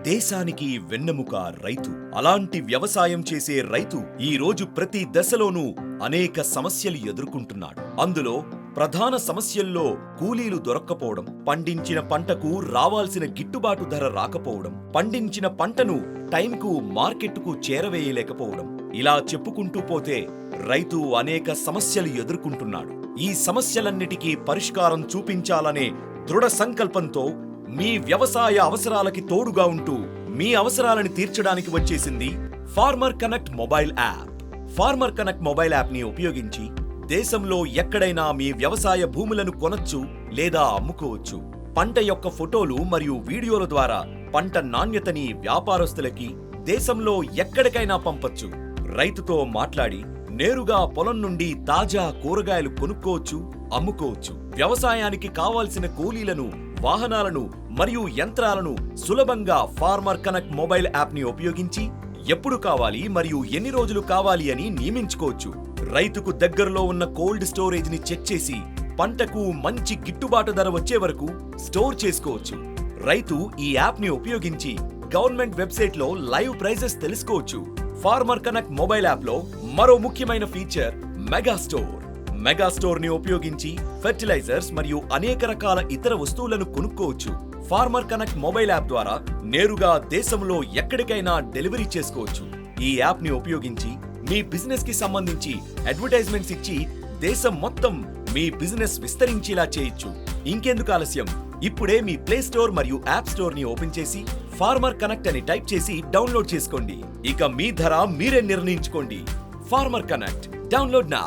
దేశానికి వెన్నెముక రైతు. అలాంటి వ్యవసాయం చేసే రైతు ఈ రోజు ప్రతి దశలోనూ అనేక సమస్యలు ఎదుర్కొంటున్నాడు. అందులో ప్రధాన సమస్యల్లో కూలీలు దొరక్కపోవడం, పండించిన పంటకు రావాల్సిన గిట్టుబాటు ధర రాకపోవడం, పండించిన పంటను టైంకు మార్కెట్కు చేరవేయలేకపోవడం, ఇలా చెప్పుకుంటూ పోతే రైతు అనేక సమస్యలు ఎదుర్కొంటున్నాడు. ఈ సమస్యలన్నిటికీ పరిష్కారం చూపించాలనే దృఢ సంకల్పంతో మీ వ్యవసాయ అవసరాలకి తోడుగా ఉంటూ మీ అవసరాలను తీర్చడానికి వచ్చేసింది farmer connect mobile app. Farmer connect mobile యాప్ని ఉపయోగించి దేశంలో ఎక్కడైనా మీ వ్యవసాయ భూములను కొనొచ్చు లేదా అమ్ముకోవచ్చు. పంట యొక్క ఫోటోలు మరియు వీడియోల ద్వారా పంట నాణ్యతని వ్యాపారస్తులకి దేశంలో ఎక్కడికైనా పంపొచ్చు. రైతుతో మాట్లాడి నేరుగా పొలం నుండి తాజా కూరగాయలు కొనుక్కోవచ్చు, అమ్ముకోవచ్చు. వ్యవసాయానికి కావాల్సిన కూలీలను, వాహనాలను మరియు యంత్రాలను సులభంగా ఫార్మర్ కనెక్ట్ మొబైల్ యాప్ని ఉపయోగించి ఎప్పుడు కావాలి మరియు ఎన్ని రోజులు కావాలి అని నియమించుకోవచ్చు. రైతుకు దగ్గరలో ఉన్న కోల్డ్ స్టోరేజ్ ని చెక్ చేసి పంటకు మంచి గిట్టుబాటు ధర వచ్చే వరకు స్టోర్ చేసుకోవచ్చు. రైతు ఈ యాప్ ని ఉపయోగించి గవర్నమెంట్ వెబ్సైట్ లో లైవ్ ప్రైజెస్ తెలుసుకోవచ్చు. ఫార్మర్ కనెక్ట్ మొబైల్ యాప్ లో మరో ముఖ్యమైన ఫీచర్ మెగా స్టోర్ ని ఉపయోగించి ఫెర్టిలైజర్స్ మరియు అనేక రకాల ఇతర వస్తువులను కొనుక్కోవచ్చు. ఫార్మర్ కనెక్ట్ మొబైల్ యాప్ ద్వారా నేరుగా దేశంలో ఎక్కడికైనా డెలివరీ చేసుకోవచ్చు. ఈ యాప్ ని ఉపయోగించి మీ బిజినెస్ కి సంబంధించి అడ్వర్టైజ్మెంట్స్ ఇచ్చి దేశం మొత్తం మీ బిజినెస్ విస్తరించేలా చేయొచ్చు. ఇంకెందుకు ఆలస్యం, ఇప్పుడే మీ ప్లే స్టోర్ మరియు యాప్ స్టోర్ ని ఓపెన్ చేసి ఫార్మర్ కనెక్ట్ అని టైప్ చేసి డౌన్లోడ్ చేసుకోండి. ఇక మీ ధర మీరే నిర్ణయించుకోండి. Farmer connect download now.